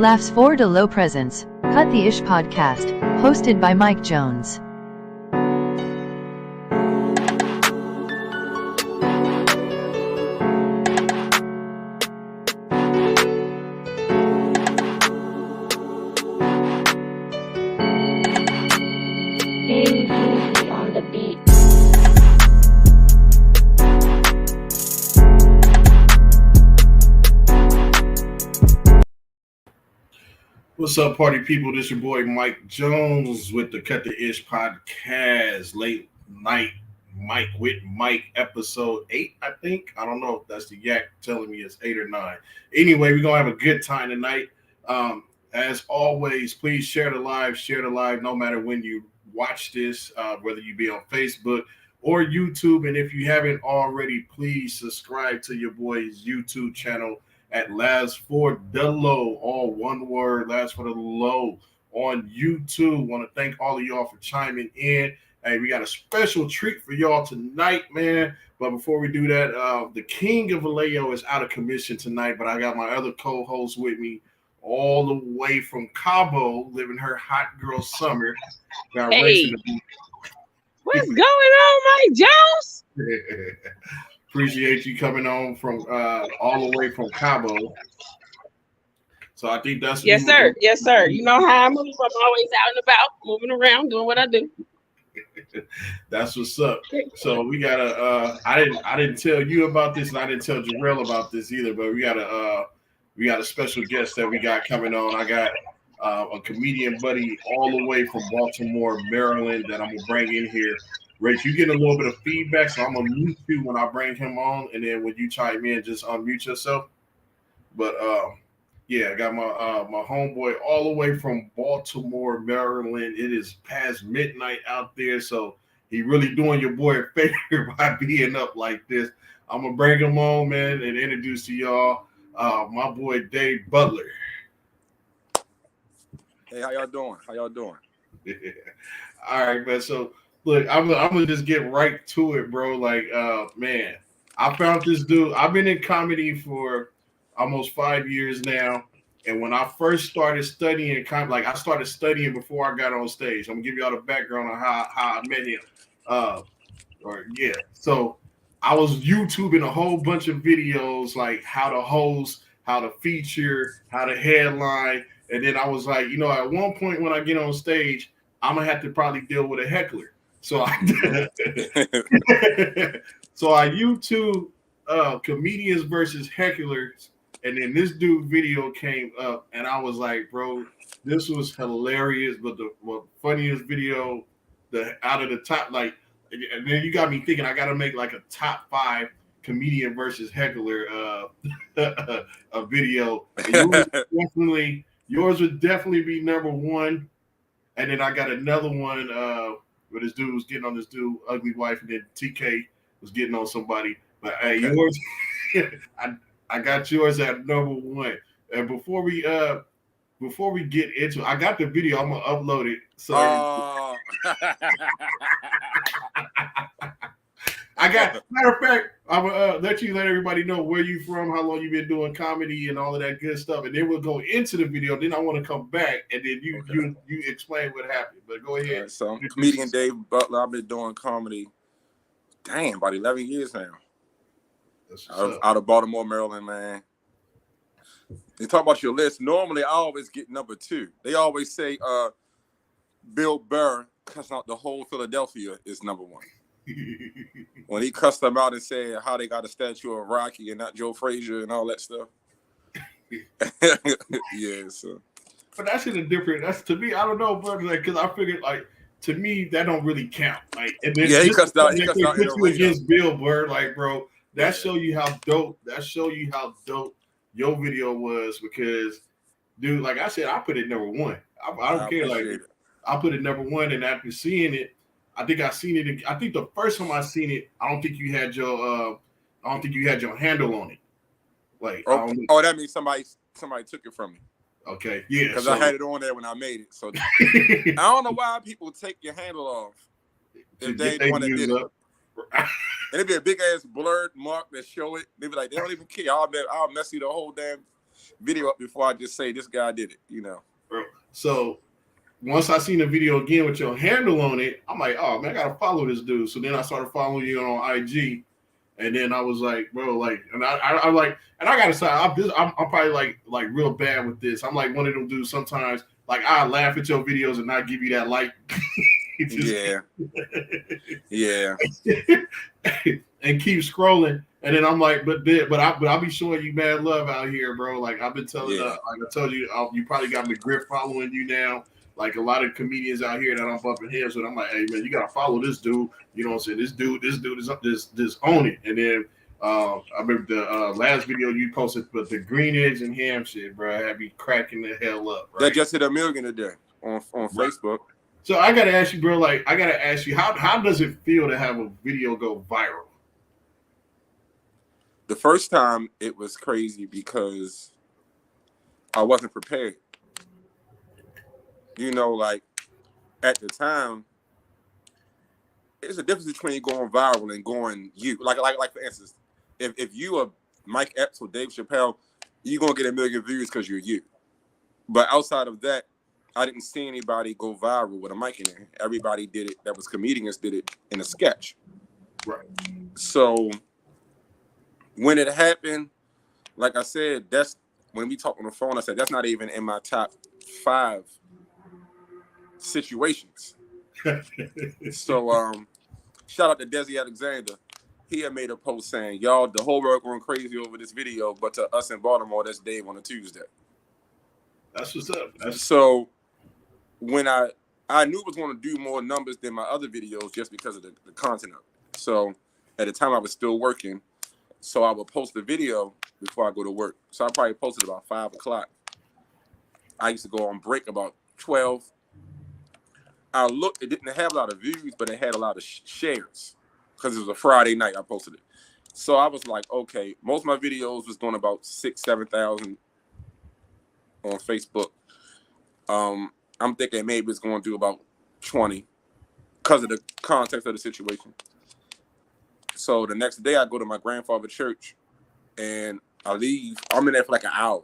Laughs for the Low Presence, Cut the Ish podcast, hosted by Mike Jones. On the beat. What's up, party people? This your boy Mike Jones with the Cut the Ish podcast. Late night Mike with Mike, episode 8, I think. I don't know if that's the yak telling me it's 8 or 9. Anyway, we're gonna have a good time tonight. As always, please share the live, no matter when you watch this, whether you be on Facebook or YouTube. And if you haven't already, please subscribe to your boy's YouTube channel at Last for the Low, all one word, Last for the Low on YouTube. Want to thank all of y'all for chiming in. Hey, we got a special treat for y'all tonight, man. But before we do that, the king of Vallejo is out of commission tonight, but I got my other co-host with me all the way from Cabo, living her hot girl summer. Got Hey, what's going on, Mike Jones? Appreciate you coming on from all the way from Cabo. So I think that's Yes, sir. Yes, sir. You know how I move. I'm always out and about, moving around, doing what I do. That's what's up. So we got I didn't tell you about this, and I didn't tell Jarrell about this either, but we got a special guest that we got coming on. I got a comedian buddy all the way from Baltimore, Maryland, that I'm gonna bring in here. Rach, you getting a little bit of feedback, so I'm gonna mute you when I bring him on, and then when you chime in, just unmute yourself. But yeah, I got my homeboy all the way from Baltimore, Maryland. It is past midnight out there, so he really doing your boy a favor by being up like this. I'm gonna bring him on, man, and introduce to y'all my boy Dave Butler. Hey, how y'all doing? All right, man. So look, I'm gonna just get right to it, bro. Like, man, I found this dude. I've been in comedy for almost 5 years now, and when I first started studying comedy, like I started studying before I got on stage. I'm gonna give y'all the background on how I met him. So I was YouTubing a whole bunch of videos, like how to host, how to feature, how to headline, and then I was like, at one point when I get on stage, I'm gonna have to probably deal with a heckler. So I YouTube comedians versus hecklers, and then this dude video came up, and I was like, bro, this was hilarious. But the funniest video, out of the top, like, and then you got me thinking I got to make like a top 5 comedian versus heckler a video. And yours would definitely be number 1, and then I got another one. Where this dude was getting on this dude ugly wife, and then TK was getting on somebody. But hey, yours, I got yours at number 1. And before we get into it, I got the video. I'm gonna upload it. So I got, matter of fact, I'm gonna let everybody know where you from, how long you been doing comedy, and all of that good stuff. And then we'll go into the video. Then I want to come back, and then you explain what happened. But go ahead. Right, so I'm comedian Dave Butler. I've been doing comedy, about 11 years now. Out of Baltimore, Maryland, man. They talk about your list. Normally, I always get number 2. They always say Bill Burr cussing out the whole Philadelphia is number 1. When he cussed them out and said how they got a statue of Rocky and not Joe Frazier and all that stuff. Yeah, so. But that's in a different. That's, to me, I don't know, but like, because I figured, like, to me that don't really count. Like, and then he cussed out. He put you against Bill Burr, like, bro. That show you how dope. Your video was, because, dude, like I said, I put it number 1. I don't care. Like, I put it number 1, and after seeing it, I think I seen it. I think the first time I seen it, I don't think you had your handle on it. Like, that means somebody took it from me. Okay, yeah, because I had it on there when I made it. So I don't know why people take your handle off if they ain't the one that did it. And it'd be a big ass blurred mark that show it. They'd be like, they don't even care. I'll mess you the whole damn. video up before I just say this guy did it, Bro. So once I seen the video again with your handle on it, I'm like, oh man, I gotta follow this dude. So then I started following you on IG, and then I was like, bro, like, and I like, and I gotta say, I'm probably like real bad with this. I'm like one of them dudes sometimes. Like I laugh at your videos and not give you that like. Yeah. And keep scrolling, and then I'm like, but I'll be showing you mad love out here, bro. Like I've been telling, like I told you, you probably got McGriff following you now. Like a lot of comedians out here that I'm bumping heads with, I'm like, hey man, you gotta follow this dude. You know what I'm saying? This dude is up this own it. And then I remember the last video you posted, but the green eggs and ham shit, bro, had me cracking the hell up. Right? That just hit 1 million a day on Facebook. So I gotta ask you, bro. Like I gotta ask you, how does it feel to have a video go viral? The first time it was crazy because I wasn't prepared. Like at the time, there's a difference between going viral and going you. Like for instance, if you are Mike Epps or Dave Chappelle, you're gonna get 1 million views because you're you. But outside of that, I didn't see anybody go viral with a mic in there. Everybody did it. That was comedians did it in a sketch. Right. So when it happened, like I said, that's when we talked on the phone. I said that's not even in my top 5 situations. So shout out to Desi Alexander. He had made a post saying, y'all, the whole world going crazy over this video, but to us in Baltimore, that's Dave on a Tuesday. That's what's up. So when I knew it was going to do more numbers than my other videos just because of the content of it. So at the time I was still working. So I would post the video before I go to work. So I probably posted about 5 o'clock. I used to go on break about 12. I looked, it didn't have a lot of views, but it had a lot of shares because it was a Friday night I posted it. So I was like, okay, most of my videos was doing about 6,000, 7,000 on Facebook. I'm thinking maybe it's going to do about 20 because of the context of the situation. So the next day I go to my grandfather's church and I leave. I'm in there for like an hour.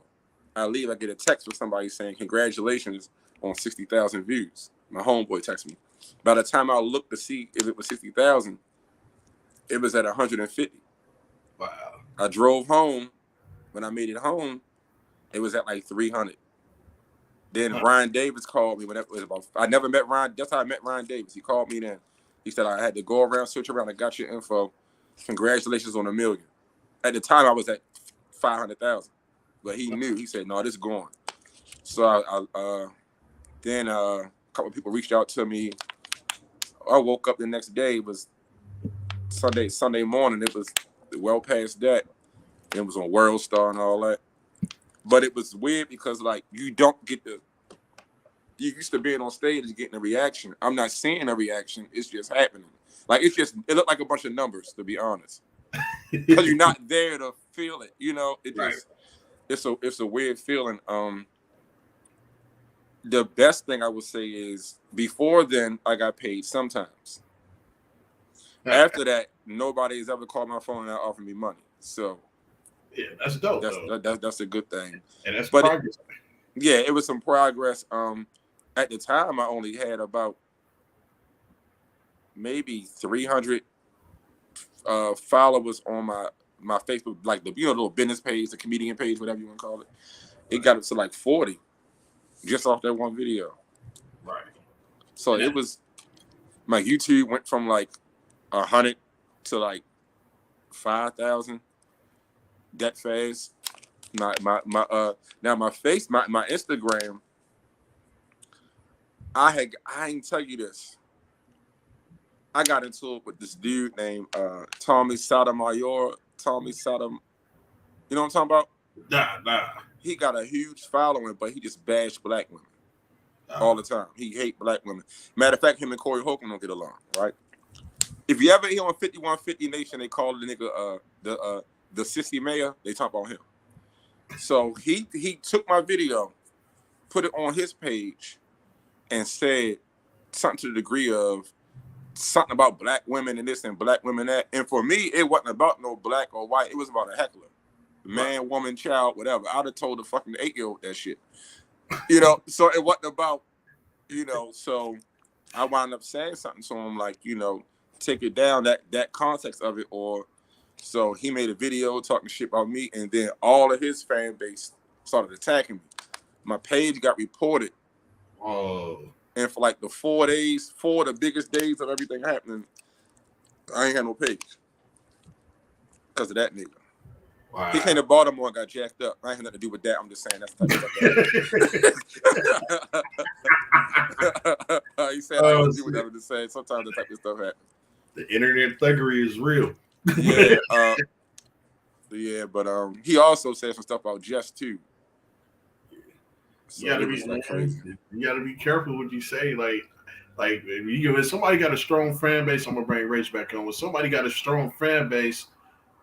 I leave, I get a text from somebody saying, congratulations on 60,000 views. My homeboy texted me. By the time I looked to see if it was 60,000, it was at 150. Wow. I drove home. When I made it home, it was at like 300. Then Ryan Davis called me when it was about. I never met Ryan. That's how I met Ryan Davis. He called me then. He said I had to go around, search around. I got your info. Congratulations on 1 million. At the time, I was at 500,000, but he knew. He said, "No, this is gone." So then a couple of people reached out to me. I woke up the next day. It was Sunday morning. It was well past that. It was on World Star and all that. But it was weird because like you don't get you used to being on stage and getting a reaction. I'm not seeing a reaction. It's just happening. Like it looked like a bunch of numbers, to be honest. Because you're not there to feel it. It just it's a weird feeling. The best thing I would say is before then I got paid sometimes. After that, nobody's ever called my phone and offered me money. So yeah, that's dope. That's a good thing. And that's progress. It was some progress. At the time, I only had about maybe 300 followers on my Facebook, like the little business page, the comedian page, whatever you want to call it. It got up to like 40 just off that one video. Right. So it was my YouTube went from like 100 to like 5,000. That fast. My Instagram. I ain't tell you this. I got into it with this dude named Tommy Sotomayor. Tommy Sotom. You know what I'm talking about? Nah. He got a huge following, but he just bashed black women all the time. He hate black women. Matter of fact, him and Corey Holcomb don't get along, right? If you ever hear on 5150 Nation, they call the nigga the sissy mayor, they talk about him. So he took my video, put it on his page, and said something to the degree of something about black women and this and black women that. And for me, it wasn't about no black or white. It was about a heckler. man, woman, child, whatever. I'd have told the fucking 8-year-old that shit. You know, so it wasn't about, you know, so I wound up saying something to him like, you know, take it down, that context of it, or so he made a video talking shit about me, and then all of his fan base started attacking me. My page got reported. Oh. And for like the 4 days, 4 of the biggest days of everything happening, I ain't had no page. Because of that nigga. Wow. He came to Baltimore and got jacked up. I ain't had nothing to do with that. I'm just saying that's the type of stuff. He said I don't do with that. I'm just saying sometimes that type of stuff happens. The internet thuggery is real. Yeah. Yeah, but he also said some stuff about Jess too. So you gotta be careful what you say. Like if somebody got a strong fan base, I'm gonna bring Rach back on. When somebody got a strong fan base,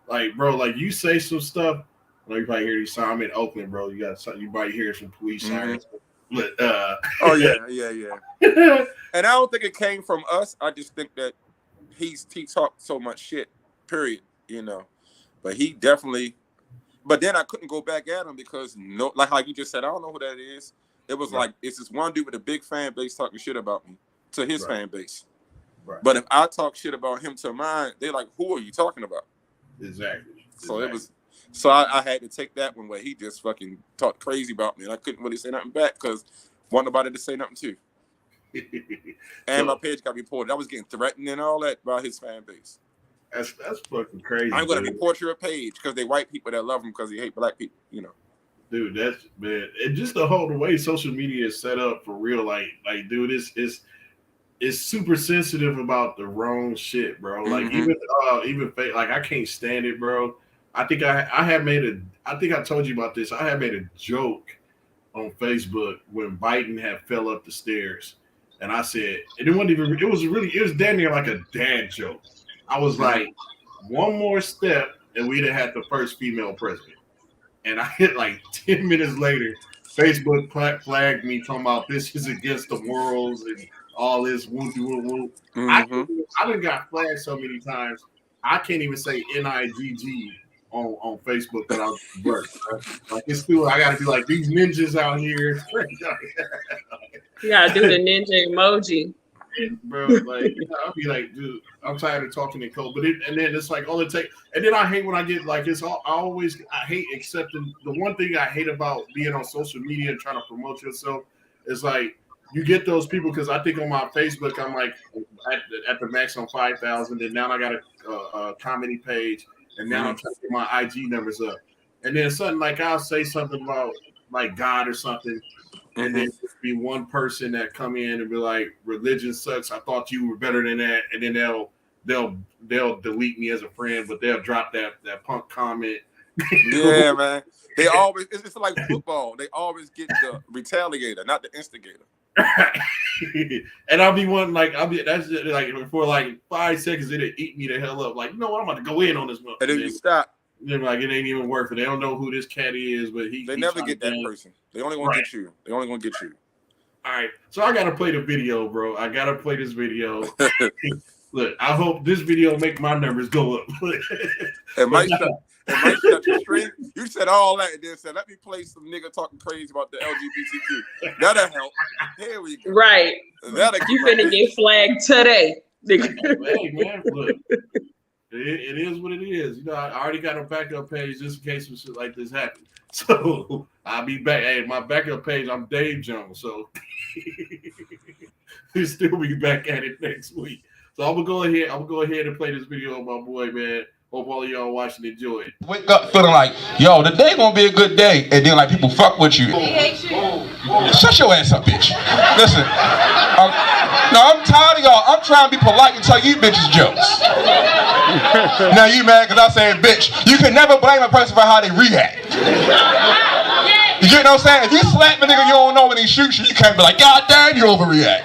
like bro, like you say some stuff. Like you probably hear these sound. I'm in Oakland, bro. You might hear some police sirens. But, oh yeah. And I don't think it came from us. I just think that he talked so much shit. Period. You know, but he definitely. But then I couldn't go back at him because like you just said, I don't know who that is. It was like it's this one dude with a big fan base talking shit about me to his fan base. Right. But if I talk shit about him to mine, they're like, "Who are you talking about?" Exactly. So it was. So I had to take that one where he just fucking talked crazy about me, and I couldn't really say nothing back because wasn't nobody to say nothing to. And my page got reported. I was getting threatened and all that by his fan base. That's fucking crazy. I'm gonna report your page because they white people that love him because they hate black people. You know, dude. That's man. And just the way social media is set up for real. Like, dude, it's super sensitive about the wrong shit, bro. Like even fake. Like I can't stand it, bro. I think I think I told you about this. I had made a joke on Facebook when Biden had fell up the stairs, and I said, and it wasn't even. It was damn near like a dad joke. I was like, one more step, and we'd have had the first female president. And I hit like 10 minutes later, Facebook flagged me talking about this is against the morals and all this woo-woo-woo. I done got flagged so many times, I can't even say NIGG on Facebook that I work. Like it's still, I got to be like these ninjas out here. You got to do the ninja emoji. And bro, like I'll be like, dude, I'm tired of talking in code. And then it's like all it takes. And then I hate when I get like it's all. I hate accepting. The one thing I hate about being on social media and trying to promote yourself is like you get those people because I think on my Facebook I'm like at the max on 5,000, and now I got a comedy page, and now I'm trying to get my IG numbers up. And then something like I'll say something about like God or something. And then just be one person that come in and be like, religion sucks. I thought you were better than that. And then they'll delete me as a friend, but they'll drop that punk comment. Yeah, man. They always it's like football. They always get the retaliator, not the instigator. And I'll be that's just like for like 5 seconds it'll eat me the hell up. Like, you know what? I'm about to go in on this one. And then you stop. They're like, it ain't even worth it. They don't know who this cat is, but they never get that person. They only want to get you. They only want to get you. All right. So I gotta play the video, bro. I gotta play this video. Look, I hope this video make my numbers go up. It might shut your stream. You said all that and then said, let me play some nigga talking crazy about the LGBTQ. That'll help. Here we go. Right. You finna get flagged today. Hey, man, look. It is what it is. You know, I already got a backup page just in case some shit like this happens. So I'll be back. Hey, my backup page, I'm Dave Jones. So we'll still be back at it next week. So I'm gonna go ahead and play this video of my boy, man. Hope all of y'all watching enjoy it. Wake up feeling like, yo, today gonna be a good day, and then like people fuck with you. He hates you. Shut your ass up, bitch. Listen, now I'm tired of y'all. I'm trying to be polite and tell you bitches jokes. Now you mad because I said bitch. You can never blame a person for how they react. You get what I'm saying? If you slap a nigga you don't know when he shoots you, you can't be like, God damn, you overreact.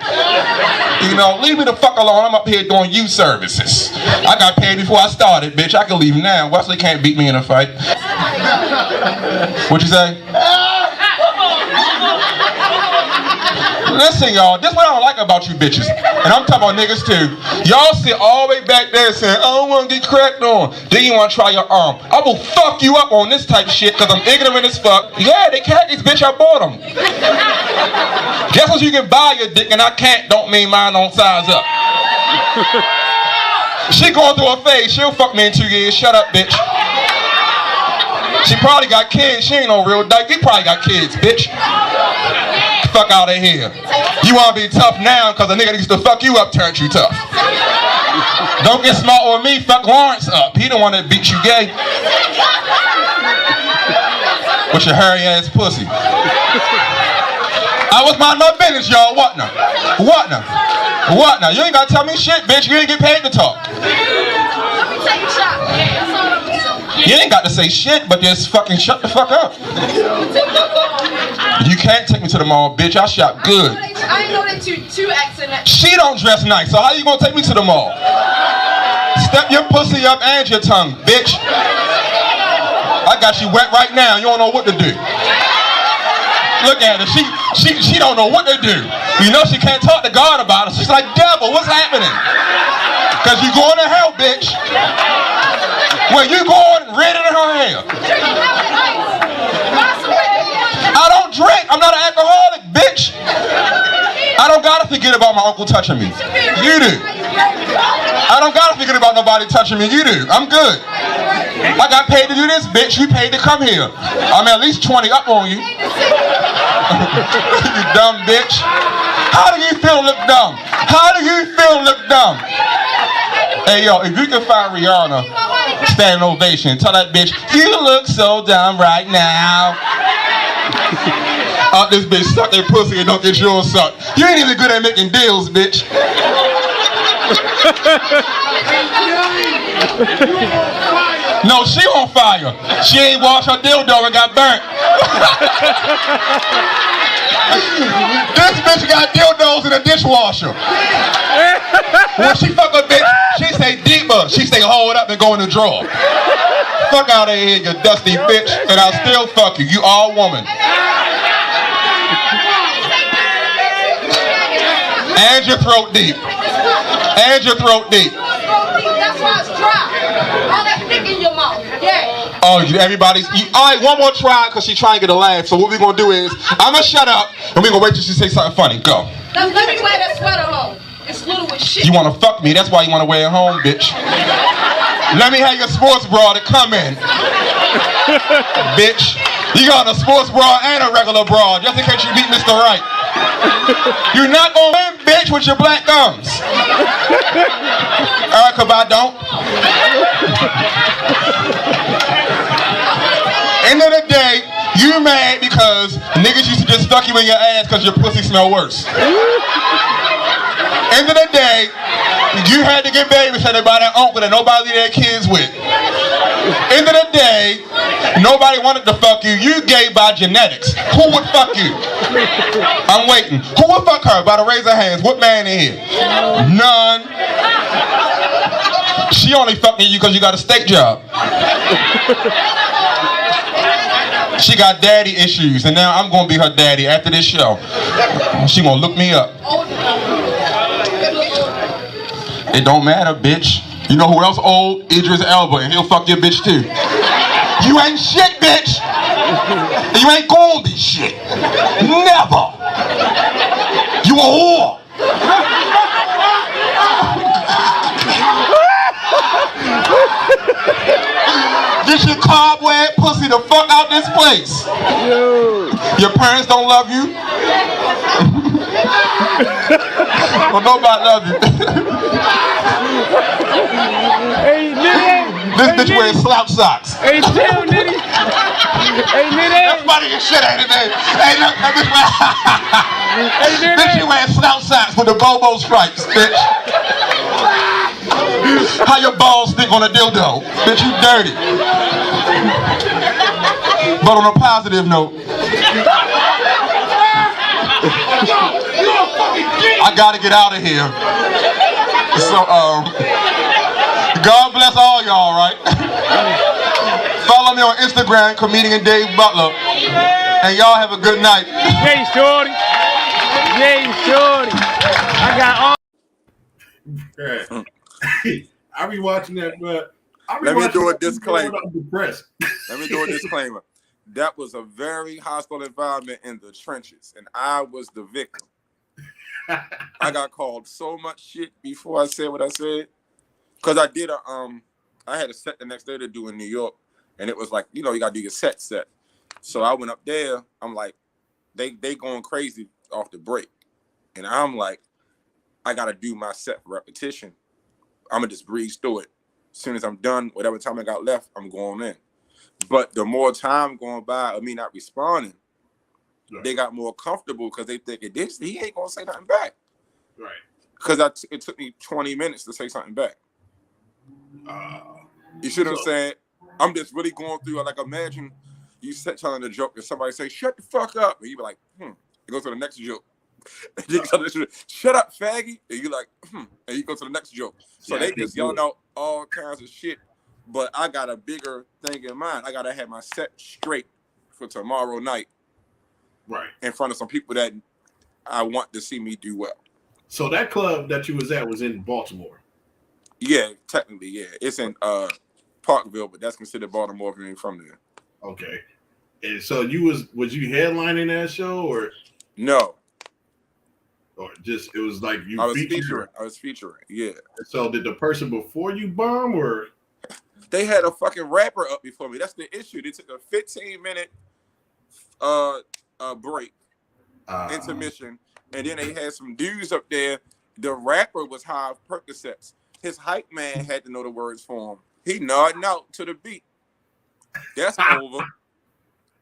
You know, leave me the fuck alone. I'm up here doing youth services. I got paid before I started, bitch. I can leave now. Wesley can't beat me in a fight. What you say? Listen, y'all, this is what I don't like about you bitches. And I'm talking about niggas too. Y'all sit all the way back there saying, I don't want to get cracked on. Then you want to try your arm. I will fuck you up on this type of shit because I'm ignorant as fuck. Yeah, they khakis, bitch, I bought them. Just as you can buy your dick and I can't, don't mean mine don't size up. She going through a phase. She'll fuck me in 2 years. Shut up, bitch. She probably got kids. She ain't no real dyke. You probably got kids, bitch. Fuck out of here. You want to be tough now because the nigga that used to fuck you up turned you tough. Don't get smart with me. Fuck Lawrence up. He the one that beat you gay. With your hairy ass pussy. I was mind my business, y'all. What now? What now? What now? You ain't got to tell me shit, bitch. You ain't get paid to talk. You ain't got to say shit, but just fucking shut the fuck up. You can't take me to the mall, bitch. I shop good. I know that you accent. She don't dress nice, so how you gonna take me to the mall? Step your pussy up and your tongue, bitch. I got you wet right now. You don't know what to do. Look at her. She don't know what to do. You know she can't talk to God about it. She's like, devil, what's happening? Cause you going to hell, bitch. When you going red in her hair. I don't drink. I'm not an alcoholic, bitch. I don't gotta forget about my uncle touching me. You do. I don't gotta forget about nobody touching me. You do. I'm good. I got paid to do this, bitch. You paid to come here. I'm at least 20 up on you. You dumb bitch. How do you feel look dumb? How do you feel look dumb? Hey, yo, if you can find Rihanna standing ovation, tell that bitch, you look so dumb right now. This bitch suck their pussy and don't get yours sucked. You ain't even good at making deals, bitch. No, she on fire. She ain't washed her dildo and got burnt. This bitch got dildos in a dishwasher. When she fuck a bitch, she say deeper. She say hold up and go in the drawer. Fuck out of here, you dusty bitch. And I'll still fuck you. You all woman. And your throat deep. And your throat deep. That's why it's dry. All that dick in your mouth. Yeah. Oh, everybody's. All right, one more try because she's trying to get a laugh. So what we're going to do is, I'm going to shut up and we're going to wait till she say something funny. Go. Let me wear that sweater home. It's little as shit. You want to fuck me. That's why you want to wear it home, bitch. Let me have your sports bra to come in. Bitch. You got a sports bra and a regular bra just in case you beat Mr. Right. You're not going to win, bitch, with your black gums. Erica, I don't. End of the day, you mad because niggas used to just stuck you in your ass because your pussy smell worse. End of the day, you had to get babysitted by that uncle that nobody leave their kids with. End of the day, nobody wanted to fuck you. You gay by genetics. Who would fuck you? I'm waiting. Who would fuck her? By the raise her hands. What man in here? None. She only fucking you because you got a state job. She got daddy issues, and now I'm gonna be her daddy after this show. She gonna look me up. It don't matter, bitch. You know who else old? Idris Elba, and he'll fuck your bitch too. You ain't shit, bitch. And you ain't gonna be shit. Never. You a whore. Get your cobweb pussy the fuck out this place. Your parents don't love you. Well, nobody love you. Hey, nigga. This bitch wears slouch socks. Hey, chill, nigga. Hey, nigga. That's funny as shit, ain't it, baby? Hey, look, that bitch wears... Bitch, you wear slouch socks with the Bobo stripes, bitch. How your balls stick on a dildo? Bitch, you dirty. But on a positive note, I gotta get out of here. So, God bless all y'all, right? Follow me on Instagram, comedian Dave Butler. And y'all have a good night. Hey, shorty. Yay, shorty. I got all. I be watching that, but Let me do a disclaimer. I'm depressed. Let me do a disclaimer. That was a very hostile environment in the trenches, and I was the victim. I got called so much shit before I said what I said, because I did I had a set the next day to do in New York, and it was like, you gotta do your set. So I went up there. I'm like, they going crazy off the break, and I'm like, I gotta do my set for repetition. I'm gonna just breeze through it. As soon as I'm done, whatever time I got left, I'm going in. But the more time going by of me not responding, they got more comfortable because they think he ain't gonna say nothing back. Right. Because it took me 20 minutes to say something back. You should have said, I'm just really going through it. Like, imagine you telling a joke and somebody say, shut the fuck up. And you be like, It goes to the next joke. And you go to shut up, faggy. And you like, And you go to the next joke. So they just yelling out all kinds of shit. But I got a bigger thing in mind. I got to have my set straight for tomorrow night. Right. In front of some people that I want to see me do well. So that club that you was at was in Baltimore? Yeah, technically, yeah. It's in Parkville, but that's considered Baltimore if you ain't from there. Okay. And so was you headlining that show or? No. Or just, it was like you I was featuring, yeah. So did the person before you bomb or? They had a fucking rapper up before me. That's the issue. They took a 15-minute break, intermission, and then they had some dudes up there. The rapper was high off Percocets. His hype man had to know the words for him. He nodding out to the beat. That's over.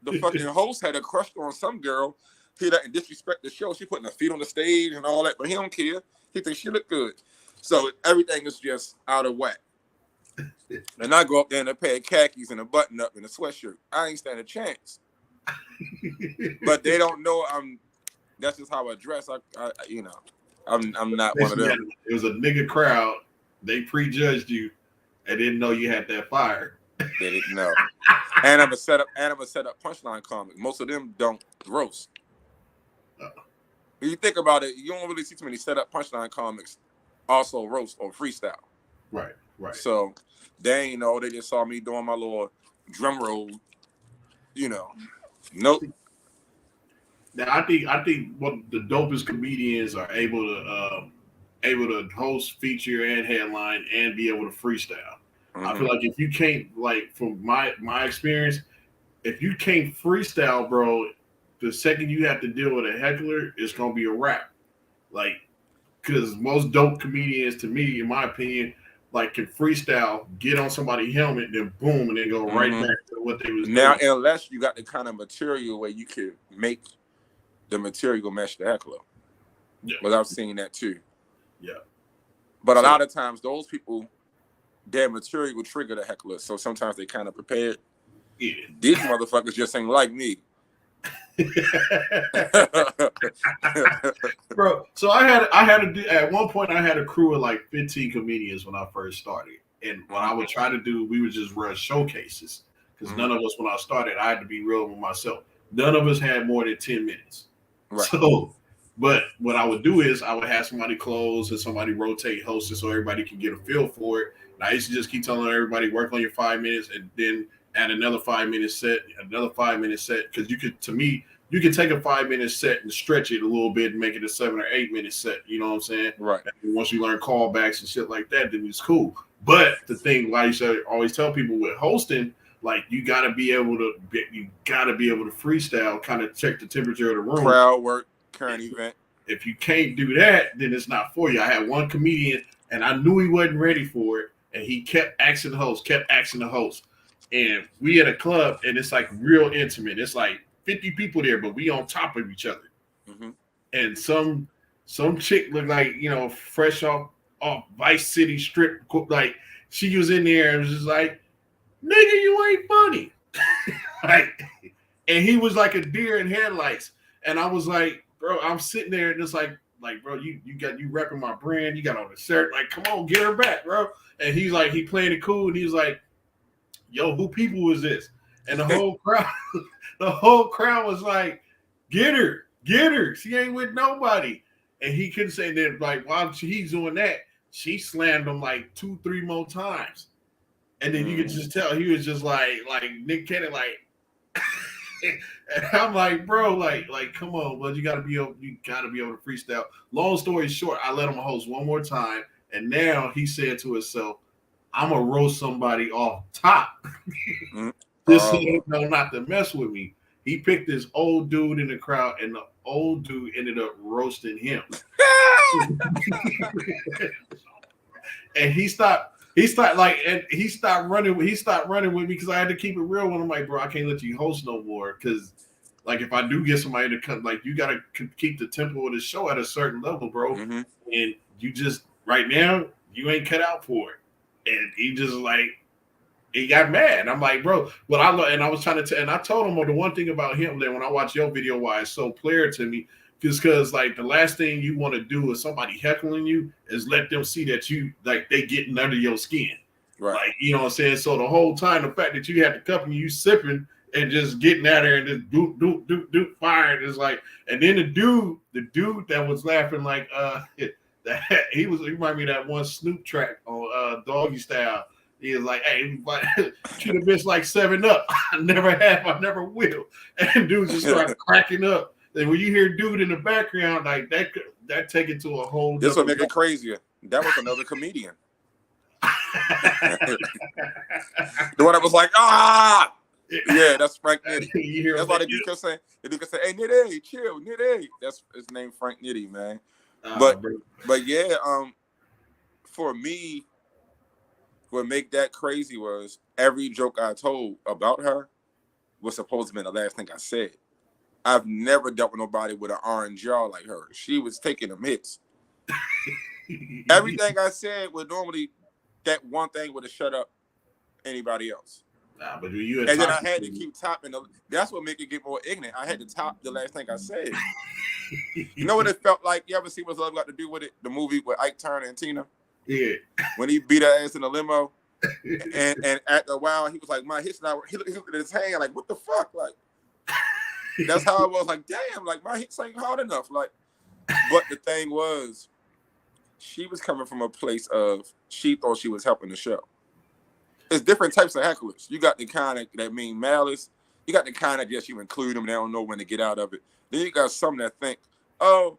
The fucking host had a crush on some girl. He doesn't disrespect the show. She putting her feet on the stage and all that, but he don't care. He thinks she look good. So everything is just out of whack. And I go up there in a pair of khakis and a button up and a sweatshirt. I ain't stand a chance. But they don't know that's just how I dress. I'm not one of them. It was a nigga crowd. They prejudged you and didn't know you had that fire. They didn't know. And I'm a set up punchline comic. Most of them don't roast. When you think about it, you don't really see too many set up punchline comics also roast or freestyle. Right. So they ain't know. They just saw me doing my little drum roll. Nope. Now I think what the dopest comedians are able to host, feature, and headline, and be able to freestyle. Mm-hmm. I feel like if you can't, like, from my experience, if you can't freestyle, bro, the second you have to deal with a heckler, it's gonna be a wrap. Like, because most dope comedians, to me, in my opinion, like, can freestyle, get on somebody's helmet, then boom, and then go right back to what they was now doing. Unless you got the kind of material where you can make the material match the heckler. Yeah. But I've seen that too. Yeah. But a lot of times those people, their material will trigger the heckler. So sometimes they kind of prepared. Yeah. These motherfuckers just ain't like me. Bro, so I had to do, at one point I had a crew of like 15 comedians when I first started. And what I would try to do, we would just run showcases. Because none of us, when I started, I had to be real with myself. None of us had more than 10 minutes. Right. So, but what I would do is I would have somebody close and somebody rotate hosting so everybody can get a feel for it. And I used to just keep telling everybody, work on your 5 minutes and then add another 5 minute set, because you could take a 5 minute set and stretch it a little bit and make it a 7 or 8 minute set. You know what I'm saying? Right. And once you learn callbacks and shit like that, then it's cool. But the thing, like you said, always tell people with hosting, like, you gotta be able to freestyle, kind of check the temperature of the room. Crowd work, current event. If you can't do that, then it's not for you. I had one comedian and I knew he wasn't ready for it, and he kept asking the host. And we at a club, and it's like real intimate. It's like 50 people there, but we on top of each other. Mm-hmm. And some chick looked like, fresh off Vice City Strip. Like, she was in there and was just like, nigga, you ain't funny. And he was like a deer in headlights. And I was like, bro, I'm sitting there and it's like, bro, you repping my brand. You got on the shirt. Like, come on, get her back, bro. And he's like, he playing it cool. And he's like, yo, who people is this? And the whole crowd was like, get her. Get her. She ain't with nobody. And he couldn't say that, like, while he's doing that, she slammed him like 2-3 more times. And then you could just tell he was just like Nick Cannon, like, and I'm like, bro, like, come on, bud, you gotta be able to freestyle. Long story short, I let him host one more time, and now he said to himself, I'm gonna roast somebody off top. This he know not to mess with me. He picked this old dude in the crowd, and the old dude ended up roasting him. And he stopped running with me because I had to keep it real with him. Like, bro, I can't let you host no more because, like, if I do get somebody to come, like, you gotta keep the tempo of the show at a certain level, bro. And you just right now you ain't cut out for it. And he just like he got mad. I'm like, bro, what I love, and I was trying to and I told him, the one thing about him that when I watch your video, why it's so clear to me, just because like the last thing you want to do is somebody heckling you is let them see that you like they getting under your skin. Right. Like, you know what I'm saying? So the whole time, the fact that you had the cup and you sipping and just getting out there and just doop firing is like, and then the dude that was laughing like he reminded me of that one Snoop track on Doggy Style. He was like, hey, treat a bitch like 7-Up. I never have, I never will. And dude just started cracking up. And when you hear dude in the background, like that take it to a whole. This will make it crazier. That was another comedian. The one that was like, ah, yeah, that's Frank Nitty. That's why the dude kept saying, hey, Nitty, chill, Nitty. That's his name, Frank Nitty, man. But yeah, for me, what make that crazy was every joke I told about her was supposed to be the last thing I said. I've never dealt with nobody with an orange jaw like her. She was taking them hits. Everything I said would normally, that one thing would have shut up anybody else. Nah, but you and then I had to keep topping. That's what made it get more ignorant. I had to top the last thing I said. You know what it felt like? You ever see What's Love Got to Do with It? The movie with Ike Turner and Tina? Yeah. When he beat her ass in the limo. and after a while, he was like, my hits not. He looked at his hand like, what the fuck? Like, that's how I was like, damn, like my hits ain't hard enough. Like, but the thing was, she was coming from a place of she thought she was helping the show. There's different types of hecklers. You got the kind that mean malice. You got the kind that just you include them, they don't know when to get out of it. Then you got some that think, oh,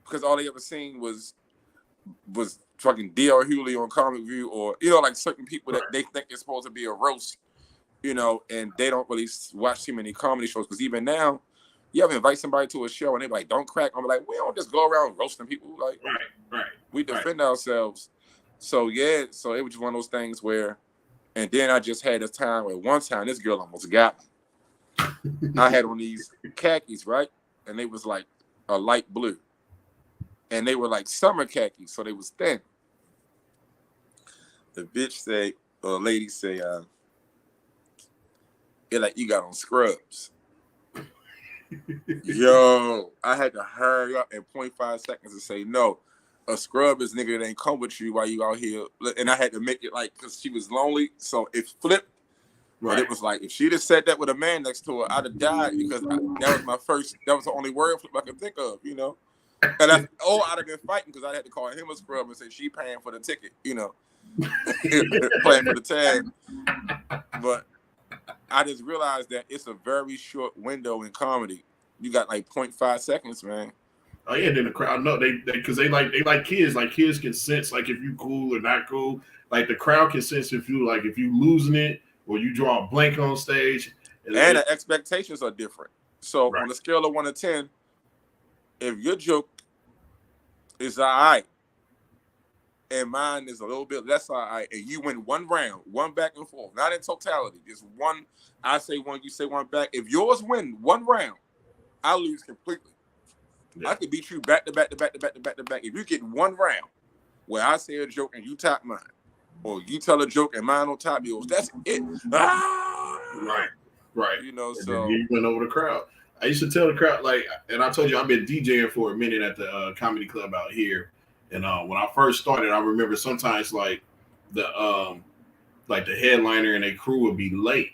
because all they ever seen was fucking D.R. Hewley on Comic View, or like certain people that they think it's supposed to be a roast, and they don't really watch too many comedy shows. Because even now, you ever invite somebody to a show and they're like, don't crack. I'm like, we don't just go around roasting people. Like, right. We defend ourselves. So yeah, so it was just one of those things where, and then I just had this time where one time this girl almost got me. I had on these khakis, right? And they was like a light blue. And they were like summer khakis, so they was thin. The bitch say, or the lady say, it like you got on scrubs. Yo, I had to hurry up in 0.5 seconds and say, no, a scrub is nigga that ain't come with you while you out here. And I had to make it like, because she was lonely, so it flipped. Right. But it was like, if she'd have said that with a man next to her, I'd have died because that was the only word flip I could think of, And I'd have been fighting because I had to call him a scrub and say she paying for the ticket, paying for the tag. But I just realized that it's a very short window in comedy. You got like 0.5 seconds, man. Oh yeah, then the crowd because they like kids. Like kids can sense like if you cool or not cool. Like the crowd can sense if you losing it or you draw a blank on stage. And the expectations are different. So on a scale of 1 to 10, if your joke is all right and mine is a little bit less all right, and you win one round, one back and forth, not in totality, just one, I say one, you say one back. If yours win one round, I lose completely. Yeah. I could beat you back to back to back to back to back to back. If you get one round where I say a joke and you top mine, or you tell a joke and mine on top yours, that's it. Right. So you went over the crowd. I used to tell the crowd, like, and I told you I've been DJing for a minute at the comedy club out here. And when I first started, I remember sometimes like the headliner and their crew would be late.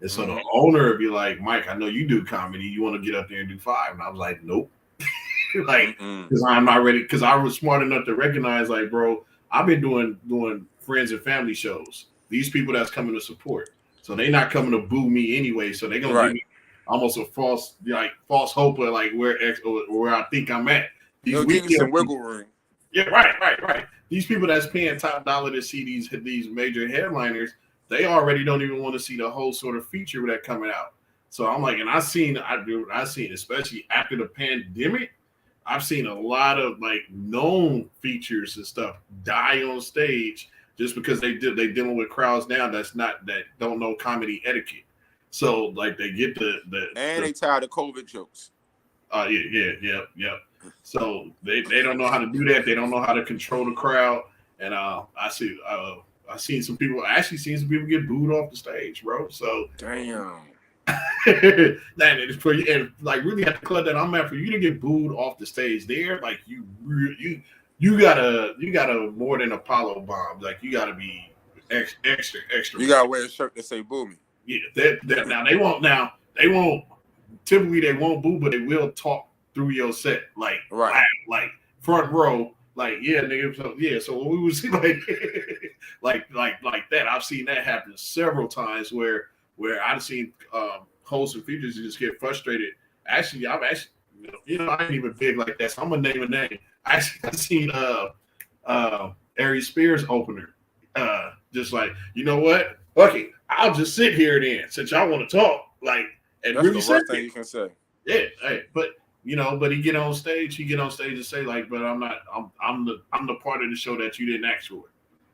And so the owner would be like, Mike, I know you do comedy. You want to get up there and do 5? And I was like, nope. Like, because I'm not ready. Because I was smart enough to recognize, like, bro, I've been doing friends and family shows. These people that's coming to support. So they're not coming to boo me anyway. So they're gonna give me almost a false hope of like where I think I'm at. They'll give you some wiggle room. Yeah, right. These people that's paying top dollar to see these major headliners, they already don't even want to see the whole sort of feature that coming out. So I'm like, and I seen, especially after the pandemic, I've seen a lot of like known features and stuff die on stage just because they dealing with crowds now that don't know comedy etiquette. So like they get they tired of COVID jokes. Yeah. So they don't know how to do that. They don't know how to control the crowd. And I seen some people get booed off the stage, bro. So damn. And like really at the club that I'm at, for you to get booed off the stage there, like you gotta more than Apollo bomb. Like you gotta be extra. You gotta wear a shirt that say "boo me." Yeah, now they won't. Typically they won't boo, but they will talk through your set, like front row, like yeah, nigga. So yeah, so when we was like that, I've seen that happen several times where I've seen hosts and features just get frustrated. Actually, I ain't even big like that, so I'm gonna name a name. I've seen Ari Spears opener, just like, you know what? Okay, I'll just sit here then, since y'all want to talk. Like, and that's really the worst thing you can say. Yeah, hey, but he get on stage and say like, but I'm the part of the show that you didn't ask for.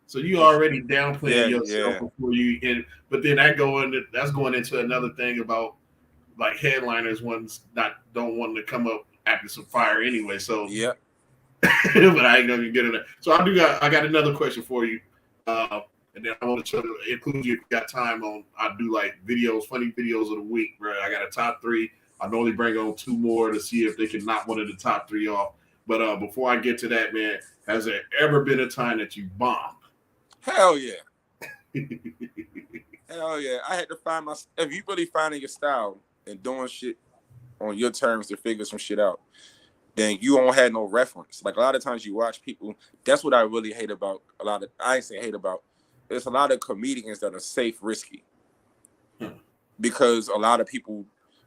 So you already downplaying yourself before you in. But then that's going into another thing about like headliners don't want to come up after some fire anyway. So yeah. But I ain't gonna get in there. So I got another question for you. And then I want to include you if you got time on. I do like funny videos of the week, bro. I got a top 3. I normally bring on 2 more to see if they can knock one of the top 3 off. But before I get to that, man, has there ever been a time that you bombed? Hell yeah. Hell yeah. I had to find if you really finding your style and doing shit on your terms to figure some shit out, then you don't have no reference. Like a lot of times you watch people, that's what I really hate about I ain't say hate about. There's a lot of comedians that are safe risky because a lot of people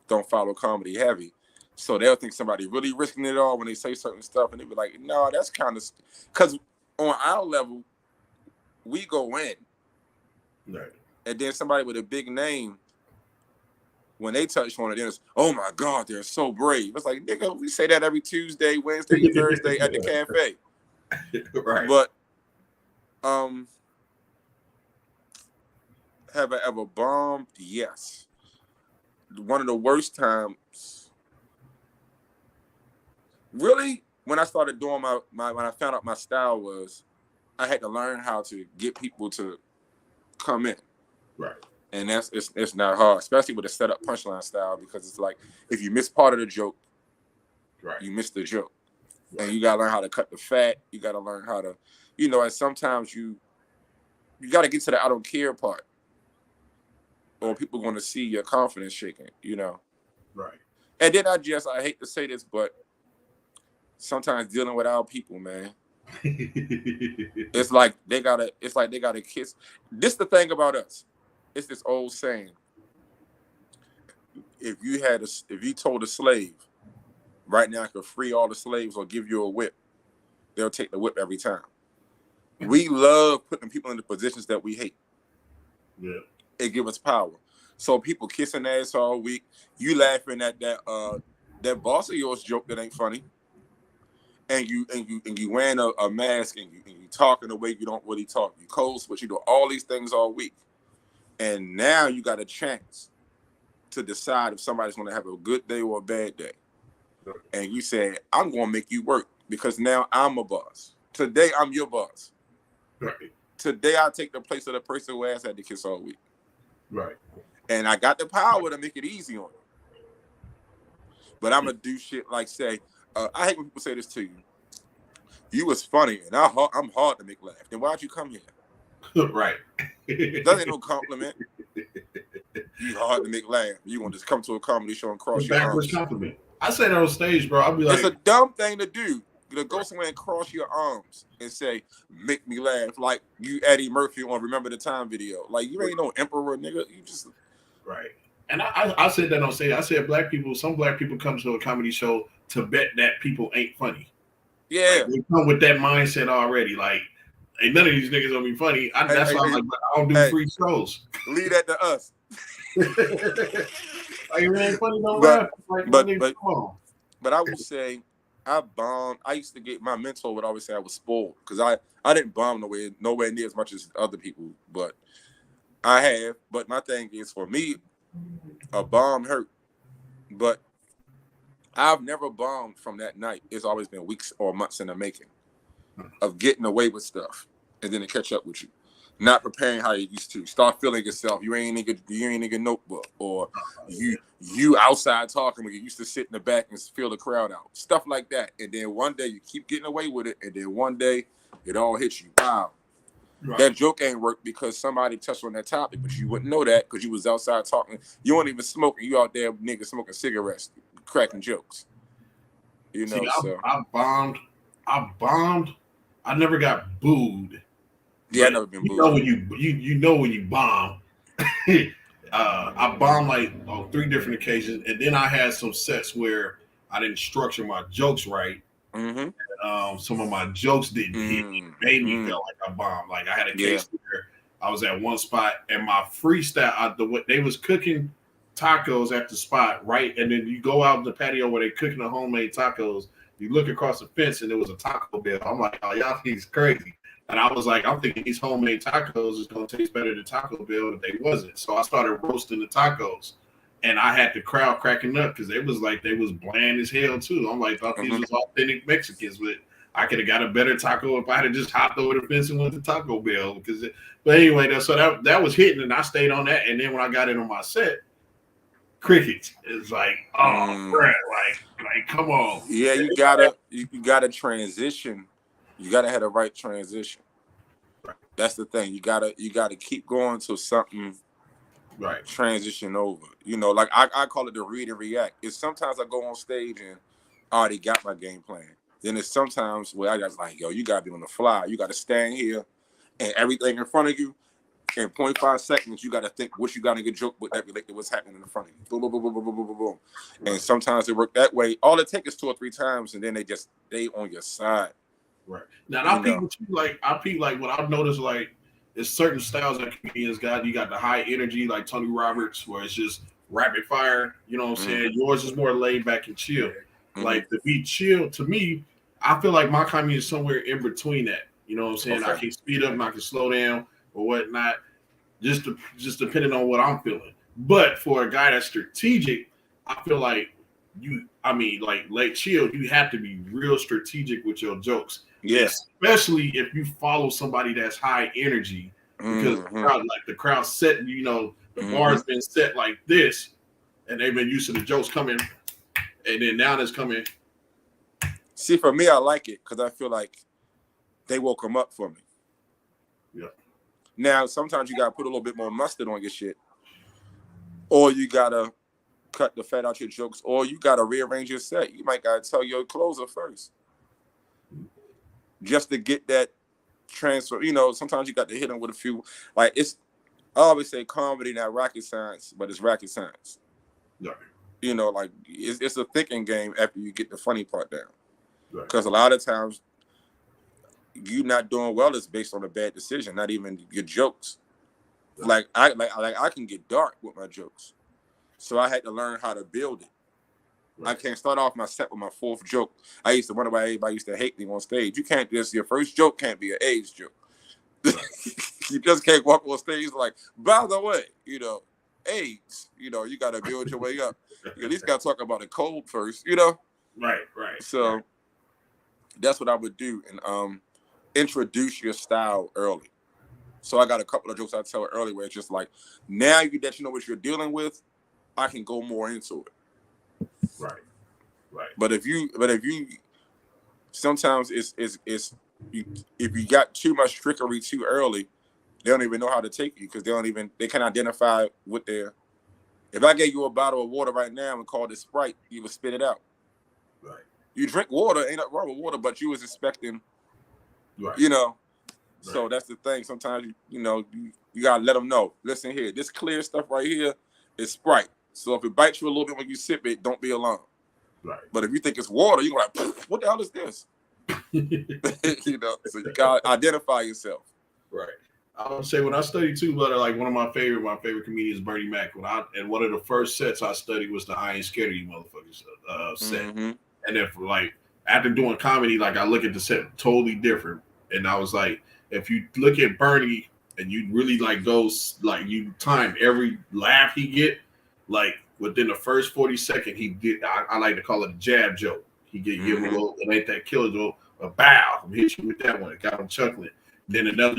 don't follow comedy heavy. So they'll think somebody really risking it all when they say certain stuff, and they be like, no, that's kind of, because on our level, we go in. Right. And then somebody with a big name, when they touch on it, it's, oh my God, they're so brave. It's like, nigga, we say that every Tuesday, Wednesday, Thursday at the cafe. Right. But have I ever bombed? Yes. One of the worst times, really, when I started doing when I found out my style was, I had to learn how to get people to come in. Right. And it's not hard, especially with a setup punchline style, because it's like, if you miss part of the joke, right, you miss the joke. Right. And you gotta learn how to cut the fat. You gotta learn how to, and sometimes you gotta get to the I don't care part, or people going to see your confidence shaking, Right. And then I hate to say this, but sometimes dealing with our people, man, it's like they gotta kiss. This the thing about us. It's this old saying. If you told a slave, right now I could free all the slaves or give you a whip, they'll take the whip every time. We love putting people in the positions that we hate. Yeah. It gives us power. So people kissing ass all week, you laughing at that boss of yours joke that ain't funny, and you wearing a mask and you talking the way you don't really talk. You code switch, you do all these things all week, and now you got a chance to decide if somebody's going to have a good day or a bad day. And you say, I'm going to make you work because now I'm a boss. Today I'm your boss. Right. Today I take the place of the person who ass had to kiss all week. Right. And I got the power to make it easy on you. But I'm going to do shit like say, I hate when people say this to you. You was funny and I'm hard to make laugh. Then why'd you come here? Right. That ain't no compliment. You hard to make laugh. You want to just come to a comedy show and cross your backwards arms. compliment. I say that on stage, bro. I'll be like, it's a dumb thing to do. To go somewhere and cross your arms and say, "Make me laugh," like you Eddie Murphy on Remember the Time video. Like you ain't no emperor, nigga. You just right. And I said that on stage. I said some black people come to a comedy show to bet that people ain't funny. Yeah, like, they come with that mindset already. Like, ain't none of these niggas gonna be funny. That's why I'm like, I don't do free shows. Leave that to us. Like, it ain't funny no but, like, but, nigga, but, come on. But I would say I bombed. I used to get my mentor would always say I was spoiled because I didn't bomb nowhere near as much as other people, but I have. But my thing is, for me, a bomb hurt, but I've never bombed from that night. It's always been weeks or months in the making of getting away with stuff and then to catch up with you. Not preparing how you used to. Start feeling yourself. You ain't nigga notebook, or you outside talking when you used to sit in the back and feel the crowd out. Stuff like that. And then one day you keep getting away with it, and then one day it all hits you. Wow. Right. That joke ain't worked because somebody touched on that topic, but you wouldn't know that because you was outside talking. You weren't even smoking. You out there niggas smoking cigarettes, cracking jokes. You know, I bombed. I never got booed. Yeah, I never been booed. You know when you bomb. I bombed like on 3 different occasions, and then I had some sets where I didn't structure my jokes right. Mm-hmm. Some of my jokes didn't hit me, made me feel like I bombed. Like I had a case where I was at one spot and my freestyle, they was cooking tacos at the spot, right? And then you go out in the patio where they cooking the homemade tacos. You look across the fence and there was a Taco Bell. I'm like, oh, y'all think it's crazy. And I was like, I'm thinking these homemade tacos is going to taste better than Taco Bell, but they wasn't. So I started roasting the tacos. And I had the crowd cracking up because they was bland as hell, too. I'm like, thought these was authentic Mexicans, but I could have got a better taco if I had just hopped over the fence and went to Taco Bell. But anyway, so that was hitting, and I stayed on that. And then when I got in on my set, crickets. It's like, oh, Brad, like, come on. Yeah, you gotta transition. You gotta have the right transition. That's the thing. You gotta keep going to something. Right. Transition over. You know, like I call it the read and react. It's sometimes I go on stage and I already got my game plan. Then it's sometimes where I just like, yo, you gotta be on the fly. You gotta stand here and everything in front of you. In 0.5 seconds, you got to think what you got to get joke with that relate to what's happening in front of you. Boom, boom, boom, boom, boom, boom, boom, boom. Right. And sometimes it work that way. All it takes is 2 or 3 times, and then they on your side. Right. Now, I peep like what I've noticed, like, there's certain styles that comedians got. You got the high energy, like Tony Roberts, where it's just rapid fire. You know what I'm saying? Yours is more laid back and chill. Like, to be chill, to me, I feel like my comedy is somewhere in between that. You know what I'm saying? Okay. I can speed up and I can slow down or whatnot, just depending on what I'm feeling. But for a guy that's strategic, I feel like like chill, you have to be real strategic with your jokes. Yes. Especially if you follow somebody that's high energy, because the crowd set, you know, the bar's been set like this, and they've been used to the jokes coming, and then now it's coming. See, for me, I like it because I feel like they woke them up for me. Yeah. Now, sometimes you got to put a little bit more mustard on your shit. Or you got to cut the fat out your jokes. Or you got to rearrange your set. You might got to tell your closer first. Just to get that transfer. You know, sometimes you got to hit them with a few. Like, I always say comedy, not rocket science, but it's rocket science. Yeah. You know, like, it's a thinking game after you get the funny part down. Because a lot of times, you not doing well is based on a bad decision, not even your jokes. Like I can get dark with my jokes, so I had to learn how to build it. Right. I can't start off my set with my 4th joke. I used to wonder why everybody used to hate me on stage. You can't your first joke can't be an AIDS joke. You just can't walk on stage like, by the way, you know, AIDS. You know, you got to build your way up. You at least got to talk about the cold first. You know. Right. So that's what I would do, and introduce your style early. So I got a couple of jokes I tell early where it's just like, now that you know what you're dealing with, I can go more into it. Right. But if you sometimes it's if you got too much trickery too early, they don't even know how to take you because they can identify what they're If I gave you a bottle of water right now and called it Sprite, you would spit it out. Right. You drink water, ain't nothing wrong with water, but you was expecting, right. you know. Right. So that's the thing. Sometimes, you gotta let them know. Listen here, this clear stuff right here is Sprite. So if it bites you a little bit when you sip it, don't be alarmed. Right. But if you think it's water, you're like, what the hell is this? So you gotta identify yourself. Right. I would say when I studied too, but like one of my favorite comedians, Bernie Mac. And one of the first sets I studied was the I Ain't Scared of You Motherfuckers set. Mm-hmm. And then after doing comedy, like I look at the set totally different. And I was like, if you look at Bernie and you really like you time every laugh he get, like within the first 40 seconds, he did. I like to call it a jab joke. He give him a little, it ain't that killer joke, a bow. Hit you with that one. It got him chuckling. Then another,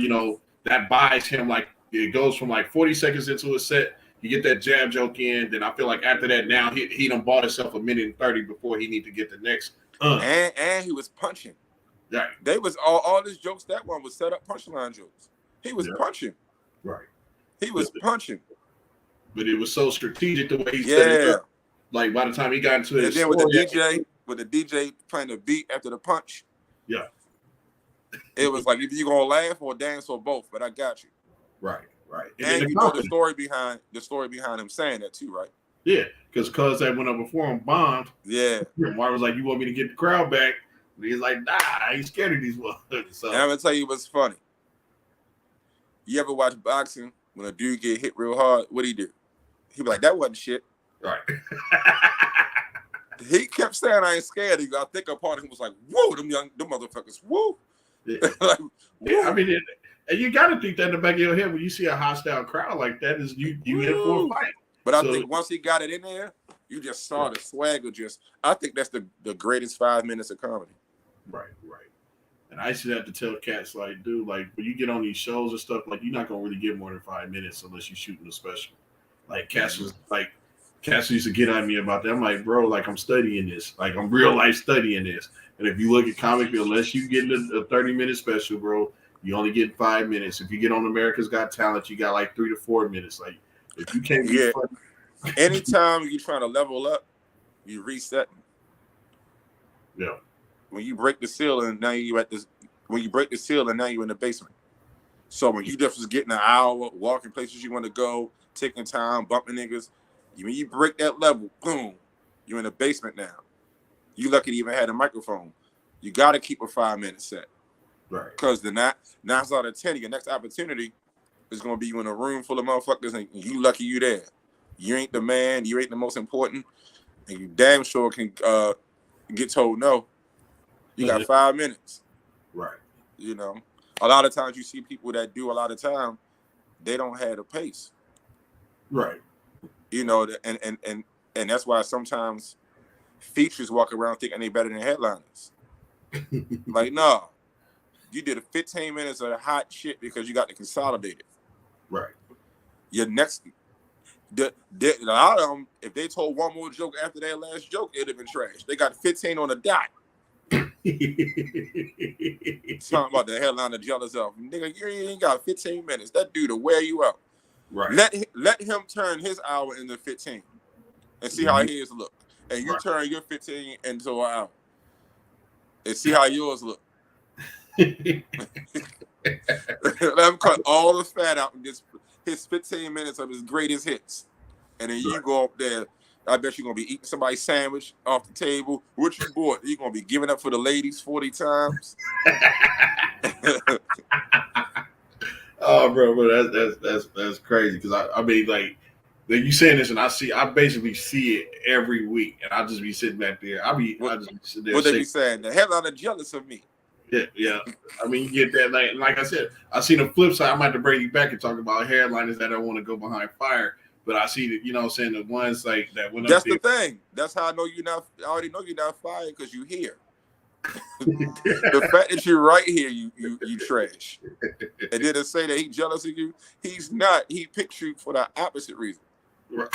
that buys him like it goes from like 40 seconds into a set. You get that jab joke in. Then I feel like after that, now he done bought himself 1:30 before he need to get the next. And he was punching. Right. They was all his jokes. That one was set up punchline jokes. He was punching. Right. He was punching. But it was so strategic the way he set it up. Like by the time he got into it, and then with the DJ playing the beat after the punch. Yeah. It was like either you gonna laugh or dance or both, but I got you. Right. And you know the story behind him saying that too, right? Yeah, because that went up before him bombed. Yeah. And Mark was like, "You want me to get the crowd back?" And he's like, "Nah, I ain't scared of these motherfuckers." So. And I'm gonna tell you what's funny. You ever watch boxing when a dude get hit real hard? What he do? He be like, "That wasn't shit." Right. He kept saying, "I ain't scared." I think a part of him was like, "Whoa, them motherfuckers, woo!" Yeah. Like, yeah, I mean, and you got to think that in the back of your head when you see a hostile crowd like that is you in for a fight. But I think once he got it in there, you just saw the swagger. I think that's the greatest 5 minutes of comedy. Right. And I used to have to tell cats like, dude, like when you get on these shows and stuff, like you're not gonna really get more than 5 minutes unless you're shooting a special. Like cats used to get on me about that. I'm like, bro, like I'm studying this. Like I'm real life studying this. And if you look at comic, unless you get a 30-minute special, bro, you only get 5 minutes. If you get on America's Got Talent, you got like 3 to 4 minutes. Like if you can't get anytime you're trying to level up, you reset. Yeah. When you break the ceiling, now you at this. When you break the ceiling, now you're in the basement. So when you just was getting an hour, walking places you want to go, taking time, bumping niggas, when you break that level, boom, you're in the basement now. You lucky to even had a microphone. You got to keep a 5 minute set. Right. Because the 9 out of 10, your next opportunity is going to be you in a room full of motherfuckers and you lucky you there. You ain't the man. You ain't the most important. And you damn sure can get told no. You got 5 minutes. Right. A lot of times you see people that do a lot of time, they don't have the pace. Right. And that's why sometimes features walk around thinking they better than headliners. Like, no, you did a 15 minutes of hot shit because you got to consolidate it. Right. Your next, a lot of them, if they told one more joke after their last joke, it'd have been trash. They got 15 on the dot. Talking about the headliner jealous of. Nigga, you ain't got 15 minutes. That dude will wear you out. Right. Let him turn his hour into 15 and see how his look. And you turn your 15 into an hour and see how yours look. Let him cut all the fat out and just his 15 minutes of his greatest hits. And then you go up there. I bet you're going to be eating somebody's sandwich off the table. What you bought? You're going to be giving up for the ladies 40 times. Oh, bro, that's crazy. Because I mean, like you saying this, and I basically see it every week, and I just be sitting back there. I just be sitting there. What they be saying? The headliner jealous of me. Yeah. I mean, you get that. Like I said, I seen the flip side. I might have to bring you back and talk about headliners that don't want to go behind fire. But I see that, what I'm saying, the ones like that went That's up there. the thing. That's how I know you're not. I already know you're not fired because you here. The fact that you're right here, you trash. And then to say that he's jealous of you, he's not. He picked you for the opposite reason. Right.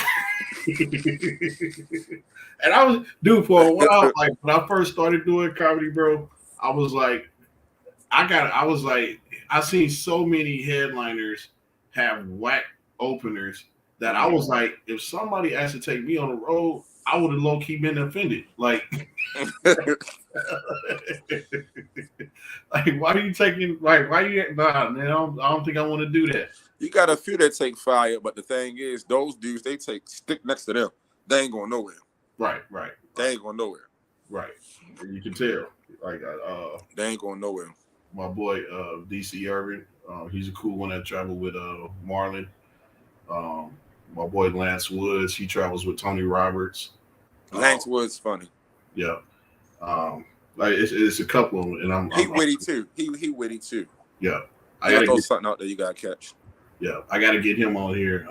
And I was, dude, for a while, like when I first started doing comedy, bro, I was like, I seen so many headliners have whack openers that I was like, if somebody asked to take me on the road, I would have low key been offended. Like, like why are you taking? Like, why you? Nah, man, I don't think I want to do that. You got a few that take fire, but the thing is, those dudes they take stick next to them. They ain't going nowhere. Right. They ain't going nowhere. Right. You can tell. Like, they ain't going nowhere. My boy, DC Irvin, he's a cool one that traveled with Marlon. My boy Lance Woods, he travels with Tony Roberts. Lance Woods funny. Yeah. Like it's a couple of them, and he witty too. He witty too. Yeah. I gotta throw something out there you gotta catch. Yeah, I gotta get him on here.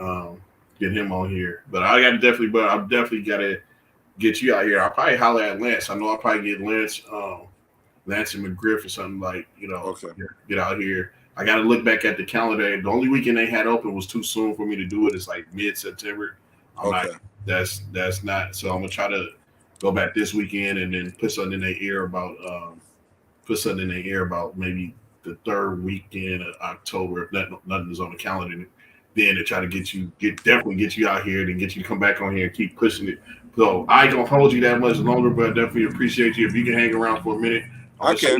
But I definitely gotta get you out here. I'll probably holler at Lance. I know I'll probably get Lance and McGriff or something like, okay. Get out here. I got to look back at the calendar. The only weekend they had open was too soon for me to do it. It's like mid-September. That's not. So I'm gonna try to go back this weekend and then put something in their ear about maybe the third weekend of October if nothing is on the calendar. Then to try to definitely get you out here and get you to come back on here and keep pushing it. So I ain't gonna hold you that much longer, but I definitely appreciate you if you can hang around for a minute. Okay.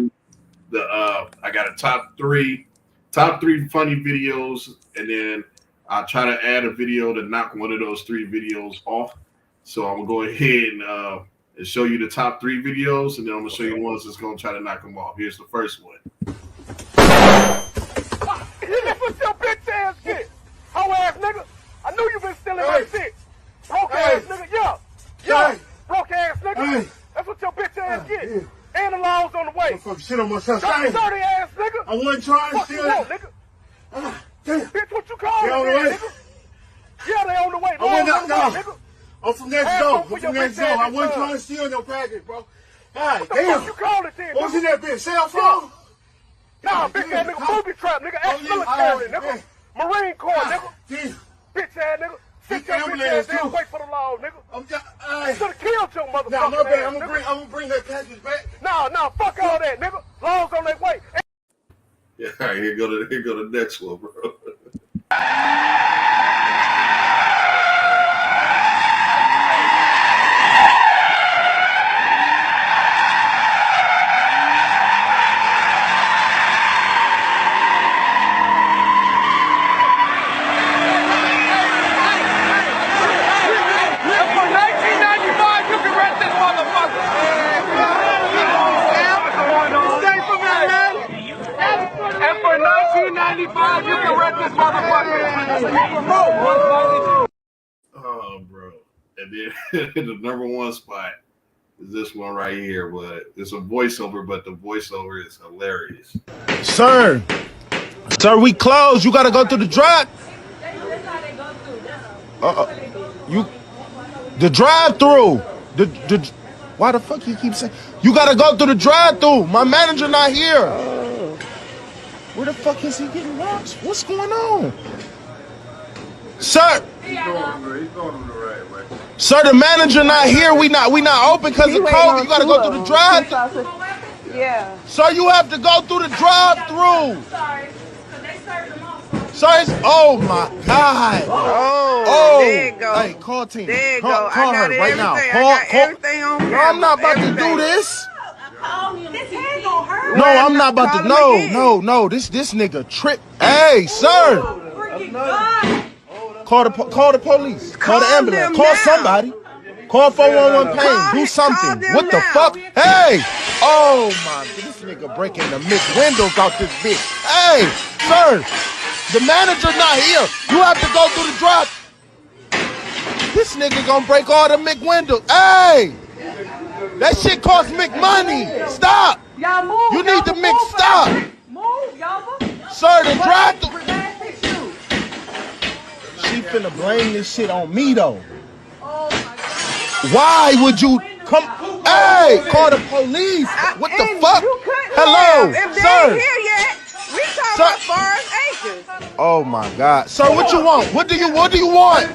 I got a top three funny videos, and then I'll try to add a video to knock one of those 3 videos off. So I'm gonna go ahead and show you the top 3 videos, and then I'm gonna show you the ones that's gonna try to knock them off. Here's the first one. That's what your bitch ass get. Hoe ass nigga. I knew you been stealing my shit. Broke ass nigga. Yeah. Broke ass nigga. That's what your bitch ass get. And the laws on the way. Fuck shit on myself. Dirty ass nigga. I wasn't trying to steal it. Nigga. Damn. Bitch, what you call They on the way. nigga? Yeah, they on the way. I went out now. Nigga. I'm from next door. I wasn't trying to steal no package, bro. God What the damn. fuck you call it then? What's in that bitch? Cell phone? Nah, bitch ass nigga, booby trap, nigga, ex-military, nigga. Marine Corps, nigga. Damn. Bitch ass nigga. Sit your bitch ambulance, ass down, too. wait for the law, nigga. I'm just, You should've killed your motherfucker. Nah, my bad. ass, I'm gonna bring that package back. Nah, fuck all that, nigga. Laws on their way. Yeah, all right, here go the next one, bro. Oh, bro. And then the number one spot is this one right here, but it's a voiceover, but the voiceover is hilarious. Sir, we closed. You gotta go through the drive. The drive-through. Why the fuck you keep saying? You gotta go through the drive-through. My manager not here. Where the fuck is he getting lost? What's going on? Sir. He's going the right way. Sir, the manager not here. We not open because of COVID. You gotta go through the drive-through. Yeah. Sir, you have to go through the drive-through. Sorry. They served them all. Sir, oh my God. Oh, there you go. Hey, call team. There you call, go. Call I got her it, right now. everything. Call. Everything on camera. No, I'm not about to do this. His hand gonna hurt. No, I'm not about to. No. This nigga trip. Hey, sir. Call the police. Call the ambulance. Call somebody. Call 411 pain. Do something. What the fuck? Hey. Oh my. This nigga breaking the mixed windows out this bitch. Hey, sir. The manager not here. You have to go through the drop. This nigga gonna break all the Mick windows. Hey. That shit costs Mick money. Stop. Y'all move. You need to Mick stop. Move, y'all move. Sir, the drive through. She finna blame this shit on me though. Oh my God. Why would you come? Hey, call the police. What the fuck? Hello, If they sir. ain't here yet, we talking about Forest Acres. Oh my God, sir, what you want? What do you want?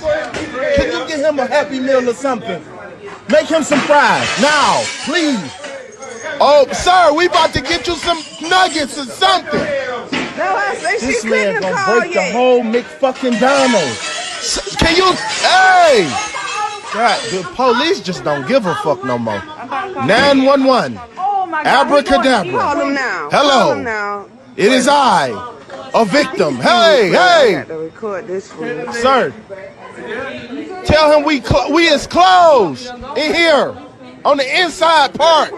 Can you get him a Happy Meal or something? Make him some fries now, please. Oh, sir, we about to get you some nuggets or something. No, I say This she man couldn't gonna call break yet. the whole McFucking Donald. Can you? Hey! God, the police just don't give a fuck no more. 911. Oh my God. Abracadabra. Call him now. Hello. Call him now. It is I, a victim. Hey, I hey, got to record this for you. sir. Tell him we is closed in here on the inside part.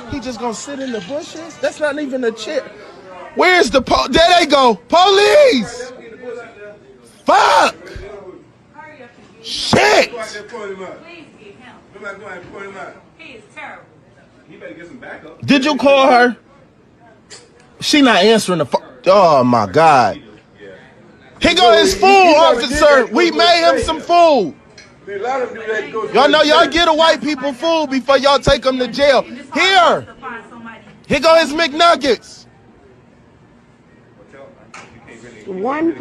He just gonna sit in the bushes? That's not even a chair. Where's the there they go. Police! Fuck! Shit! Please get him. He is terrible. You better get some backup. Did you call her? She not answering the phone. Oh my God. Here go his food, officer. We made him some food. Y'all know y'all get a white people food before y'all take them to jail. Here go his McNuggets.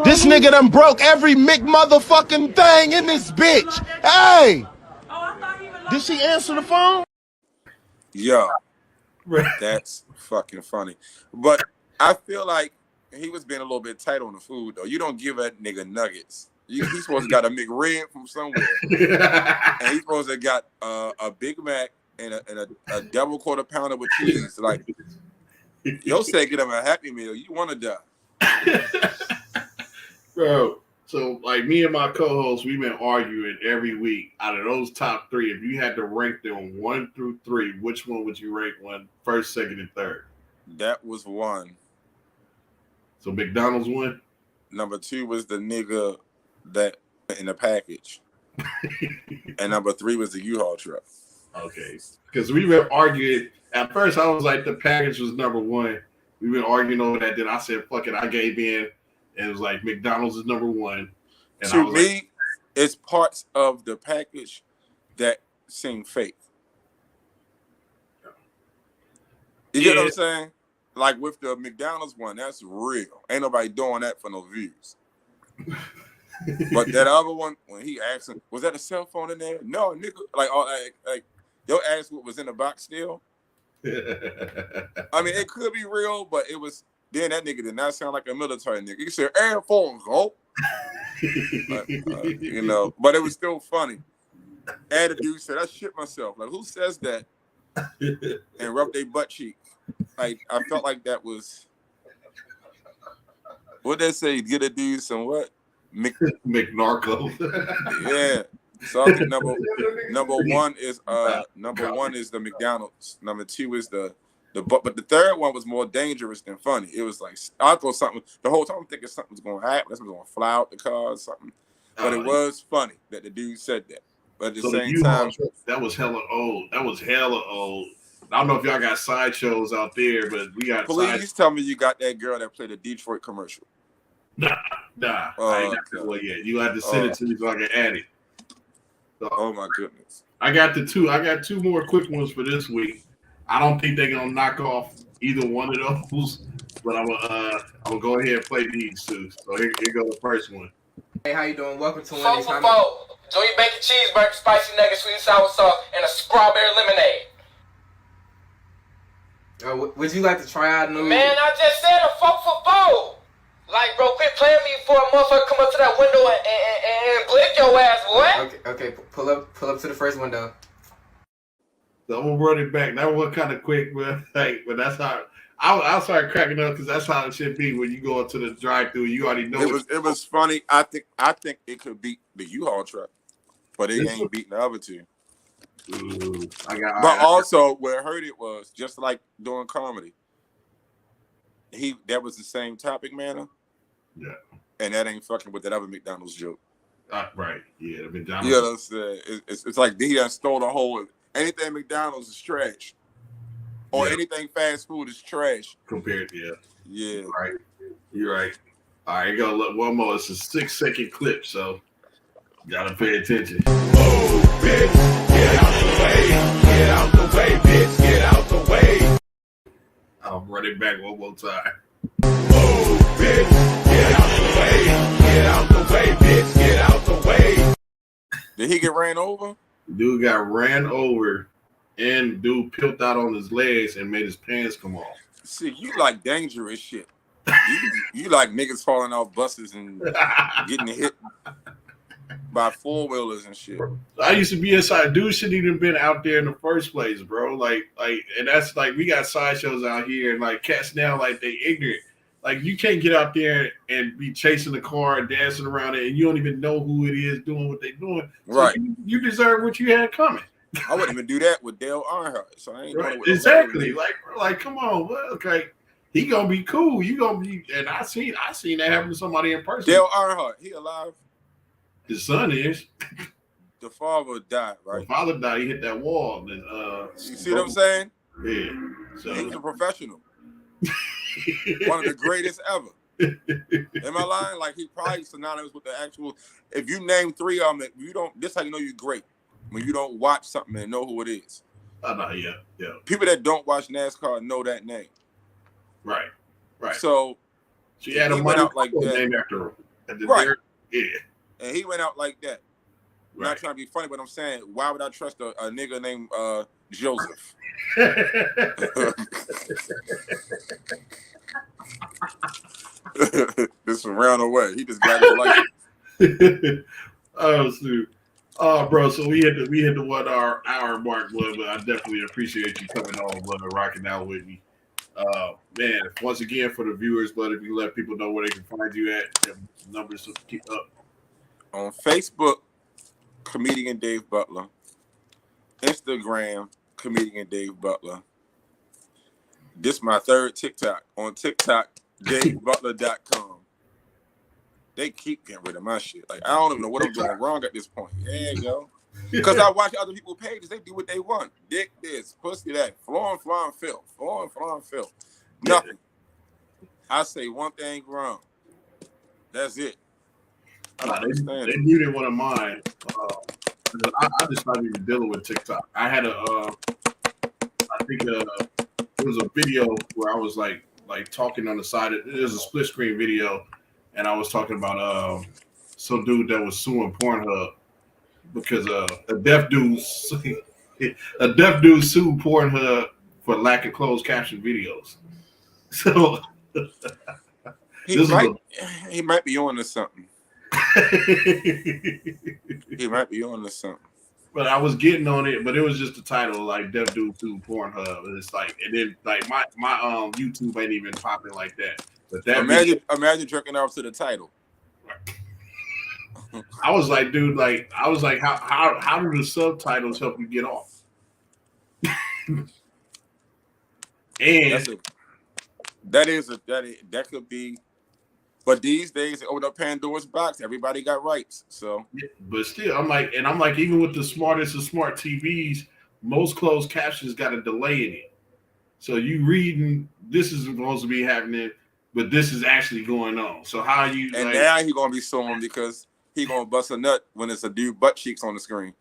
This nigga done broke every McMotherfucking thing in this bitch. Hey! Did she answer the phone? Yo, that's fucking funny. But I feel like he was being a little bit tight on the food, though. You don't give that nigga nuggets. He's supposed to got a McRib from somewhere. And he's supposed to got a Big Mac and a double quarter pounder with cheese. Like, yo said get him a Happy Meal. You want to die. Bro, so like me and my co-host, we've been arguing every week. Out of those top three, if you had to rank them 1 through 3, which one would you rank one first, second, and third? That was 1. So McDonald's won? Number 2 was the nigga that in the package. And number 3 was the U-Haul truck. Okay. Because we've been arguing. At first, I was like, the package was number 1. We've been arguing over that. Then I said, fuck it. I gave in. And it was like, McDonald's is number 1. And to me, it's parts of the package that seem fake. You get what I'm saying? Like with the McDonald's one, that's real. Ain't nobody doing that for no views. But that other one, when he asked him, was that a cell phone in there? No, nigga. Like your ass what was in the box still. I mean, it could be real, but it was. Then that nigga did not sound like a military nigga. He said Air Force, go. You know, but it was still funny. And the dude said, I shit myself. Like, who says that? And rub their butt cheek. Like, I felt like that was. What they say? Get a dude some what? McNarco. Yeah. So I think number one is the McDonald's. Number 2 is the but the third one was more dangerous than funny. It was like I thought something the whole time I'm thinking something's gonna happen. Something's gonna fly out the car or something. But it was funny that the dude said that. But at the same time, that was hella old. That was hella old. I don't know if y'all got sideshows out there, but we got. Please tell me you got that girl that played a Detroit commercial. Nah. I ain't got that one yet. You have to send it to me so I can add it. So, oh my goodness. I got 2 more quick ones for this week. I don't think they're gonna knock off either one of those, but I'm gonna go ahead and play these 2. So here go the first one. Hey, how you doing? Welcome to 4 for 4. Joey bacon cheeseburger, spicy nuggets, sweet and sour sauce, and a strawberry lemonade. Would you like to try out new? Man, I just said a 4 for 4. Like, bro, quit playing me for a motherfucker come up to that window and blick your ass, boy. Okay, pull up to the first window. So I'm gonna run it back. That was kind of quick, but that's how I started cracking up because that's how it should be when you go into the drive-through. You already know it was funny. I think it could beat the U-Haul truck, but it ain't beating the other 2. Ooh, also, where I heard it was just like doing comedy. That was the same topic manner. Yeah. And that ain't fucking with that other McDonald's joke. Right. Yeah, the McDonald's. You know what I'm saying? It's like he done stole the whole. Anything McDonald's is trash, or anything fast food is trash. Compared to yeah. Right. You're right. All right, go look one more. It's a 6-second clip, so you gotta pay attention. Oh, bitch, get out the way! Get out the way, bitch! Get out the way! I'll run it back one more time. Oh, bitch, get out the way! Get out the way, bitch! Get out the way! Did he get ran over? Dude got ran over, and dude peeled out on his legs and made his pants come off. See, you like dangerous shit. You like niggas falling off buses and getting hit by 4-wheelers and shit. I used to be inside. Dude shouldn't even been out there in the first place, bro. Like, and that's like we got sideshows out here, and like cats now, like they ignorant. Like you can't get out there and be chasing the car and dancing around it, and you don't even know who it is doing what they're doing. So right. You deserve what you had coming. I wouldn't even do that with Dale Earnhardt, so I ain't doing it with exactly. Like, come on, well, okay. He gonna be cool. You gonna be, and I seen that happen to somebody in person. Dale Earnhardt, he alive? His son is. The father died, right? The father died. He hit that wall. And, you see what I'm saying? Yeah. So he was a professional. One of the greatest ever. Am I lying? Like he probably synonymous with the actual. If you name 3 of them, you don't. This how you know you're great when you don't watch something and know who it is. I know. Yeah. People that don't watch NASCAR know that name. Right. So she had a went out like that. Name after her. Right. Yeah. And he went out like that. Right. Not trying to be funny, but I'm saying, why would I trust a nigga named Joseph? This ran away. He just got his license. Oh, shoot. Oh, bro. So we hit the 1 hour mark, blood. But I definitely appreciate you coming on, blood, and rocking out with me. Man, once again for the viewers, blood, if you let people know where they can find you at, numbers to keep up. On Facebook, Comedian Dave Butler. Instagram, Comedian Dave Butler. This is my 3rd TikTok. On TikTok, DaveButler.com. They keep getting rid of my shit. Like, I don't even know what I'm doing wrong at this point. There you go. Because I watch other people's pages. They do what they want. Dick this, pussy that, flaw and filth. Nothing. I say one thing wrong. That's it. They muted one of mine. I just started even dealing with TikTok. I had I think it was a video where I was like talking on the side. It was a split screen video, and I was talking about some dude that was suing Pornhub because a deaf dude sued Pornhub for lack of closed caption videos. So he might be on to something. He might be on to something. But I was getting on it, but it was just the title, like "Deaf Dude to Pornhub," and it's like, and then like my YouTube ain't even popping like that. But that imagine jerking off to the title. I was like, dude, how do the subtitles help you get off? And that could be. But these days, they open up Pandora's box. Everybody got rights. So, yeah, but still, I'm like, even with the smartest of smart TVs, most closed captions got a delay in it. So you reading this is supposed to be happening, but this is actually going on. So how you? And now he gonna be suing because he gonna bust a nut when it's a dude butt cheeks on the screen.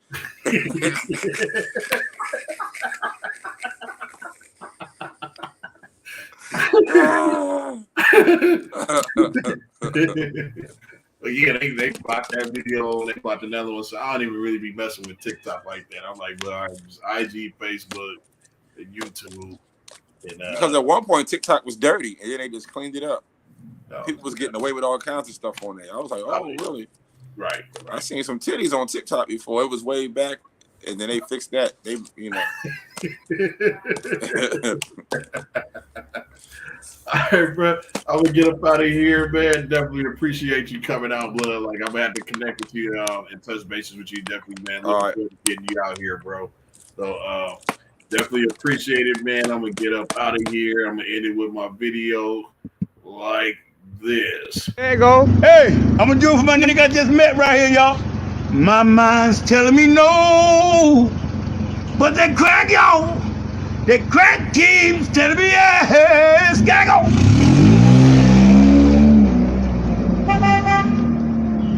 But yeah, they blocked that video, they blocked another one, so I don't even really be messing with TikTok like that. I'm like, well, I use IG, Facebook, and YouTube. And, because at one point TikTok was dirty, and then they just cleaned it up. People was getting away with all kinds of stuff on there. I was like, oh, really? Right. I seen some titties on TikTok before. It was way back, and then they fixed that. They, All right, bro. I'm gonna get up out of here, man. Definitely appreciate you coming out, blood. Like I'm gonna have to connect with you and touch bases with you, definitely, man. Looking forward to getting you out here, bro. So definitely appreciate it, man. I'm gonna get up out of here. I'm gonna end it with my video like this. There you go. Hey, I'm gonna do it for my nigga I just met right here, y'all. My mind's telling me no, but that crack, y'all. The crack keeps telling me yes. Gotta go.